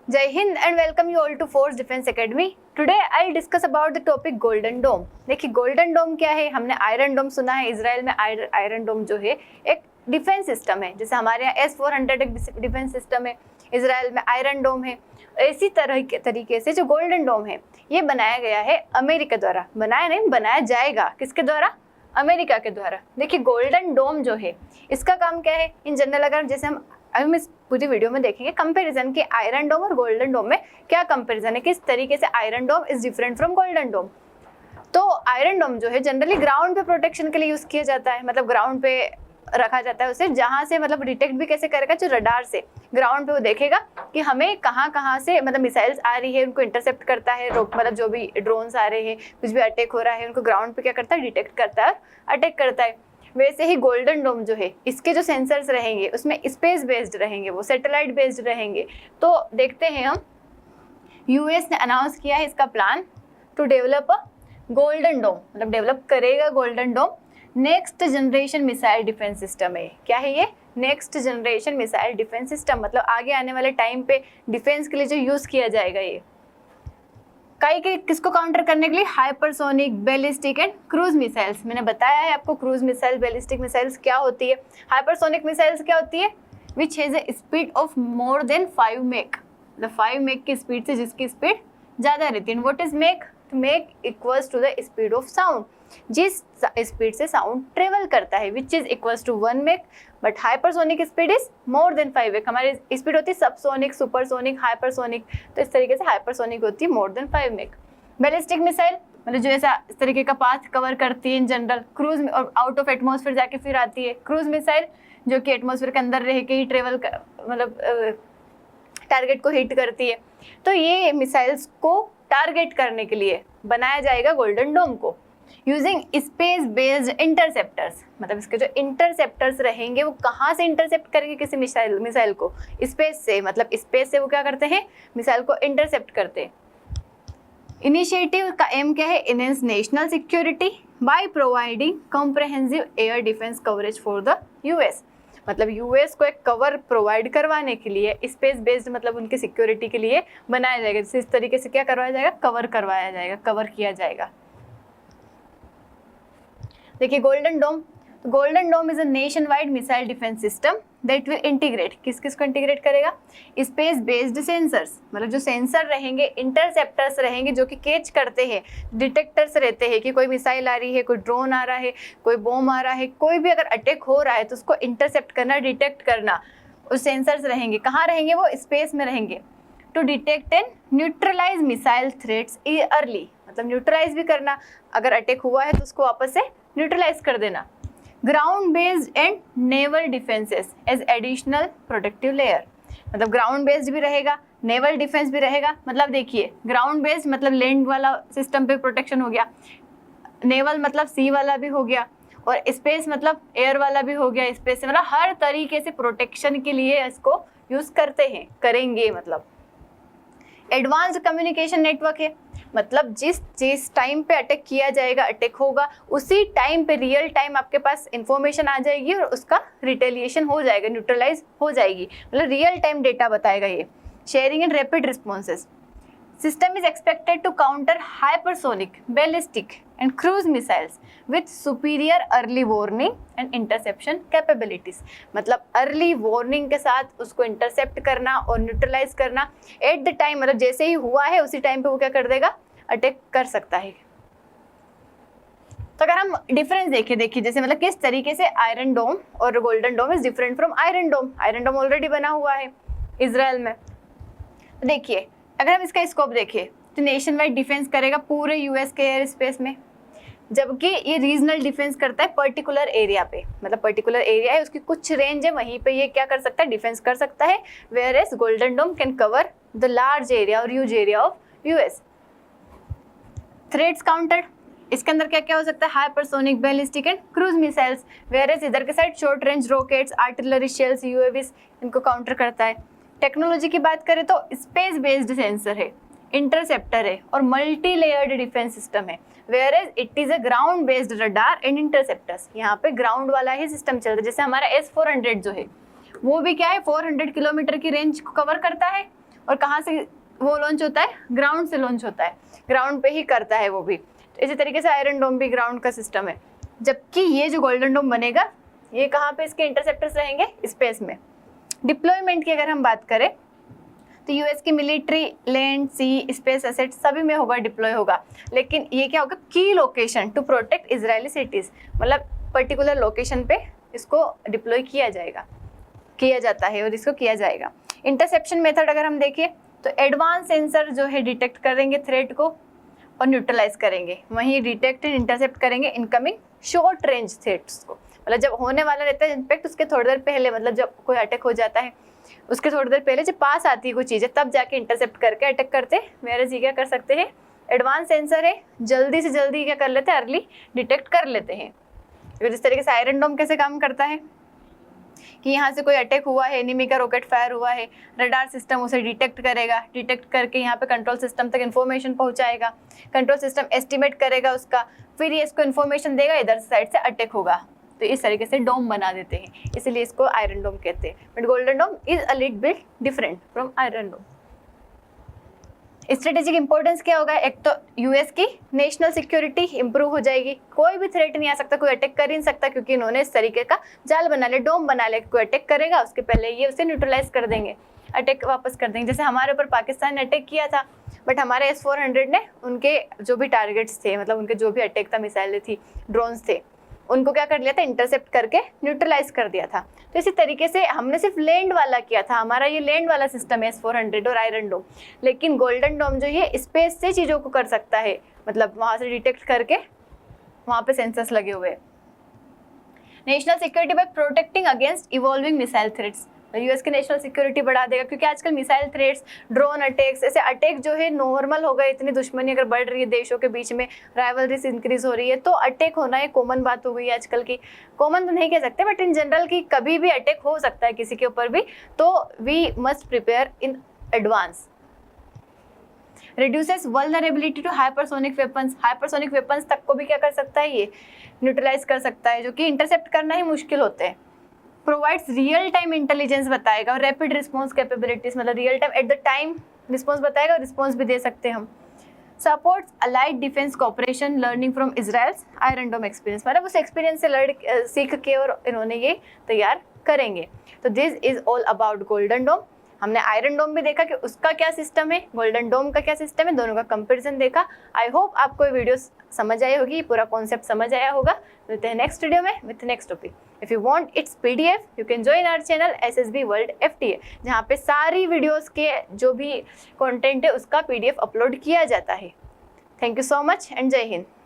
Jai Hind and welcome you all to Force Defense Academy. Today I'll discuss about the topic Golden Dome. देखिए golden डोम क्या है, हमने iron डोम सुना है। Israel में आयरन डोम जो है एक डिफेंस सिस्टम है, जैसे हमारे यहाँ S-400 एक डिफेंस सिस्टम है, इजराइल में आयरन डोम है। इसी तरह के तरीके से जो गोल्डन डोम है ये बनाया गया है अमेरिका द्वारा। बनाया नहीं, बनाया जाएगा। किसके द्वारा? अमेरिका के द्वारा। देखिए गोल्डन डोम जो है इसका काम क्या है इन जनरल, अगर जैसे हम इस पूरी वीडियो में देखेंगे कंपैरिजन कि आयरन डोम और गोल्डन डोम में क्या कंपैरिजन है, किस तरीके से iron dome is different from golden dome. तो आयरन डोम जो है जनरली ग्राउंड पे प्रोटेक्शन के लिए यूज किया जाता है, मतलब ग्राउंड पे रखा जाता है उसे, जहां से मतलब डिटेक्ट भी कैसे करेगा, जो रडार से ग्राउंड पे वो देखेगा कि हमें कहाँ से मतलब मिसाइल्स आ रही है, उनको इंटरसेप्ट करता है, मतलब जो भी ड्रोन्स आ रहे हैं, कुछ भी अटैक हो रहा है, उनको ग्राउंड पे क्या करता है, डिटेक्ट करता है, अटैक करता है। वैसे ही गोल्डन डोम जो है इसके जो सेंसर्स रहेंगे उसमें स्पेस बेस्ड रहेंगे, वो सैटेलाइट बेस्ड रहेंगे। तो देखते हैं हम, यूएस ने अनाउंस किया है इसका plan to develop a golden dome, मतलब डेवलप करेगा golden dome. Next generation missile defence system है। क्या है ये? Next generation missile defence system, मतलब आगे आने वाले टाइम पे डिफेंस के लिए जो यूज किया जाएगा ये किसको काउंटर करने के लिए? Hypersonic, ballistic and cruise missiles. मैंने बताया है आपको क्रूज मिसाइल, बैलिस्टिक मिसाइल्स क्या होती है। हाइपरसोनिक मिसाइल्स क्या होती है? Which has a speed of more than 5 Mach, मतलब 5 मैक की स्पीड से जिसकी स्पीड ज्यादा रहती है। What is Mach? Mach equals to the speed of sound, जिस स्पीड से साउंड ट्रेवल करता है, which is equals to 1 Mach. But hypersonic speed is more than 5 Mach. हमारी स्पीड होती है सबसोनिक, सुपरसोनिक, हाइपरसोनिक, तो इस तरीके से हाइपरसोनिक होती है more than 5 Mach. Ballistic missile मतलब जो ऐसा इस तरीके का पाथ कवर करती है इन जनरल। क्रूज और आउट ऑफ एटमॉस्फेयर जाके फिर आती है। क्रूज मिसाइल जो कि एटमॉस्फेयर के अंदर रह के ही ट्रेवल मतलब टारगेट को हिट करती है। तो ये मिसाइल्स को टारगेट करने के लिए बनाया जाएगा गोल्डन डोम को यूजिंग स्पेस बेस्ड इंटरसेप्टर्स। मतलब इसके जो इंटरसेप्टर्स रहेंगे वो कहाँ से इंटरसेप्ट करेंगे किसी मिसाइल को? स्पेस से, मतलब स्पेस से वो क्या करते हैं, मिसाइल को इंटरसेप्ट करते हैं। इनिशिएटिव का एम क्या है? Enhance national security by providing comprehensive air defence coverage for the US. मतलब यूएस को एक कवर प्रोवाइड करवाने के लिए स्पेस बेस्ड, मतलब उनकी सिक्योरिटी के लिए बनाया जाएगा। जैसे इस तरीके से क्या करवाया जाएगा? कवर करवाया जाएगा, कवर किया जाएगा। देखिए golden dome, golden dome is a nation wide missile defence system that will integrate, किस किस को इंटीग्रेट करेगा? स्पेस बेस्ड सेंसर्स, मतलब जो सेंसर रहेंगे, इंटरसेप्टर्स रहेंगे जो कि कैच करते हैं, डिटेक्टर्स रहते हैं कि कोई मिसाइल आ रही है, कोई ड्रोन आ रहा है, कोई बॉम्ब आ रहा है, कोई भी अगर अटैक हो रहा है तो उसको इंटरसेप्ट करना, डिटेक्ट करना। उस सेंसर्स रहेंगे, कहाँ रहेंगे? वो स्पेस में रहेंगे। To detect and neutralise missile threats early, मतलब न्यूट्रलाइज भी करना, अगर अटैक हुआ है तो उसको वापस से न्यूट्रलाइज कर देना। Ground based and naval defences as additional protective layer, मतलब ग्राउंड बेस्ड भी रहेगा, नेवल डिफेंस भी रहेगा। मतलब देखिए ग्राउंड बेस्ड मतलब लैंड वाला सिस्टम पे प्रोटेक्शन हो गया, नेवल मतलब सी वाला भी हो गया, और स्पेस मतलब एयर वाला भी हो गया। स्पेस से मतलब हर तरीके से प्रोटेक्शन के लिए इसको यूज करते हैं, करेंगे। मतलब एडवांस्ड कम्युनिकेशन नेटवर्क है, मतलब जिस टाइम पे अटैक किया जाएगा, अटैक होगा, उसी टाइम पे रियल टाइम आपके पास इंफॉर्मेशन आ जाएगी और उसका रिटेलिएशन हो जाएगा, न्यूट्रलाइज हो जाएगी, मतलब रियल टाइम डेटा बताएगा ये। Sharing and rapid responses system is expected to counter hypersonic, ballistic and cruise missiles with superior early warning and interception capabilities. मतलब अर्ली वार्निंग के साथ उसको इंटरसेप्ट करना और न्यूट्रलाइज करना एट द टाइम, मतलब जैसे ही हुआ है उसी टाइम पे वो क्या कर देगा, अटैक कर सकता है। तो अगर हम डिफरेंस देखिए जैसे मतलब किस तरीके से आयरन डोम और golden dome is different from iron dome. Iron dome already बना हुआ है इजराइल में। देखिए अगर हम इसका स्कोप देखें तो नेशन वाइड डिफेंस करेगा पूरे यूएस के एयर स्पेस में, जबकि ये रीजनल डिफेंस करता है पर्टिकुलर एरिया पे, मतलब पर्टिकुलर एरिया है, उसकी कुछ रेंज है, वहीं पे ये क्या कर सकता है, डिफेंस कर सकता है। Whereas golden dome can cover the large area और huge area of US. Threats countered, इसके अंदर क्या क्या हो सकता है? Hypersonic, ballistic and cruise missiles. Whereas इधर के side short range rockets, artillery shells, UAVs, इनको काउंटर करता है। टेक्नोलॉजी की बात करें तो स्पेस बेस्ड सेंसर है, इंटरसेप्टर है और मल्टी लेयर्ड डिफेंस सिस्टम है। Whereas it is a ground based radar and interceptors, यहाँ पे ग्राउंड वाला ही सिस्टम चलता है। जैसे हमारा S-400 जो है वो भी क्या है, 400 किलोमीटर की रेंज को कवर करता है और कहाँ से वो लॉन्च होता है, ग्राउंड से लॉन्च होता है, ग्राउंड पे ही करता है वो भी। तो इसी तरीके से आयरन डोम भी ग्राउंड का सिस्टम है, जबकि ये जो गोल्डन डोम बनेगा ये कहाँ पे इसके इंटरसेप्टर्स रहेंगे, स्पेस में। डिप्लॉयमेंट की अगर हम बात करें तो यूएस की मिलिट्री, लैंड, सी, स्पेस एसेट सभी में होगा, डिप्लॉय होगा, लेकिन ये क्या होगा, key location to protect Israeli cities, मतलब पर्टिकुलर लोकेशन पे इसको डिप्लॉय किया जाता है और इसको किया जाएगा। इंटरसेप्शन मेथड अगर हम देखें तो एडवांस सेंसर जो है डिटेक्ट करेंगे थ्रेट को और न्यूट्रलाइज करेंगे, वहीं डिटेक्ट एंड इंटरसेप्ट करेंगे इनकमिंग शॉर्ट रेंज थ्रेट्स को, मतलब जब होने वाला रहता है इम्पैक्ट उसके थोड़ी देर पहले, मतलब जब कोई अटैक हो जाता है उसके थोड़ी देर पहले जब पास आती है कोई चीज़ें तब जाके इंटरसेप्ट करके अटैक करते हैं। वेयर ये क्या कर सकते हैं, एडवांस सेंसर है, जल्दी से जल्दी क्या कर लेते हैं, अर्ली डिटेक्ट कर लेते हैं। तो जिस तरीके से आयरन डोम कैसे काम करता है कि यहाँ से कोई अटैक हुआ है, एनिमी का रॉकेट फायर हुआ है, रडार सिस्टम उसे डिटेक्ट करेगा, डिटेक्ट करके यहाँ पे कंट्रोल सिस्टम तक इन्फॉर्मेशन पहुँचाएगा, कंट्रोल सिस्टम एस्टिमेट करेगा उसका, फिर ये इसको इन्फॉर्मेशन देगा, इधर साइड से अटैक होगा। तो इस तरीके से डोम बना देते हैं, इसलिए इसको आयरन डोम कहते हैं। But golden dome is a little bit different from iron dome. Strategic importance क्या होगा, एक तो यूएस की नेशनल सिक्योरिटी इंप्रूव हो जाएगी, कोई भी थ्रेट नहीं आ सकता, कोई अटैक कर ही नहीं सकता, क्योंकि इन्होंने इस तरीके का जाल बना लिया, डोम बना लिया, कोई अटैक करेगा उसके पहले ये उसे न्यूट्रलाइज कर देंगे, अटैक वापस कर देंगे। जैसे हमारे ऊपर पाकिस्तान ने अटैक किया था, बट हमारे S-400 ने उनके जो भी टारगेट्स थे, मतलब उनके जो भी अटैक था, मिसाइलें थी, ड्रोन्स थे, उनको क्या कर लिया था, इंटरसेप्ट करके न्यूट्रलाइज कर दिया था। तो इसी तरीके से हमने सिर्फ लैंड वाला किया था, हमारा ये लैंड वाला सिस्टम है S-400 और आयरन डोम, लेकिन गोल्डन डोम जो है स्पेस से चीज़ों को कर सकता है, मतलब वहाँ से डिटेक्ट करके वहाँ पे सेंसर्स लगे हुए हैं। National security bye protecting against evolving missile threats, US की नेशनल सिक्योरिटी बढ़ा देगा, क्योंकि आजकल मिसाइल थ्रेट्स, ड्रोन अटैक्स, ऐसे अटैक जो है नॉर्मल हो गए, इतनी दुश्मनी अगर बढ़ रही है देशों के बीच में, राइवलरीज इंक्रीज हो रही है, तो अटैक होना एक कॉमन बात हो गई है आजकल की। कॉमन तो नहीं कह सकते, बट इन जनरल की कभी भी अटैक हो सकता है किसी के ऊपर भी, तो we must prepare in advance. Reduces vulnerability to hypersonic weapons, hypersonic weapons तक को भी क्या कर सकता है, ये न्यूट्रलाइज कर सकता है, जो कि इंटरसेप्ट करना ही मुश्किल होते हैं। प्रोवाइड्स रियल टाइम इंटेलिजेंस बताएगा और रैपिड रिस्पॉन्स कैपेबिलिटीज, मतलब real time at the time response बताएगा और रिस्पॉन्स भी दे सकते हैं हम। Supports allied defence cooperation learning from Israel's iron dome experience, मतलब उस एक्सपीरियंस से सीख के और इन्होंने ये तैयार करेंगे। तो this is all about golden dome. हमने आयरन डोम भी देखा कि उसका क्या सिस्टम है, गोल्डन डोम का क्या सिस्टम है, दोनों का कंपैरिजन देखा। आई होप आपको ये वीडियो समझ आई होगी, पूरा कॉन्सेप्ट समझ आया होगा। मिलते हैं नेक्स्ट वीडियो में with next topic. If you want its PDF you can join our channel SSB world FTA, जहाँ पे सारी वीडियोस के जो भी कंटेंट है उसका PDF अपलोड किया जाता है। Thank you so much and जय हिंद।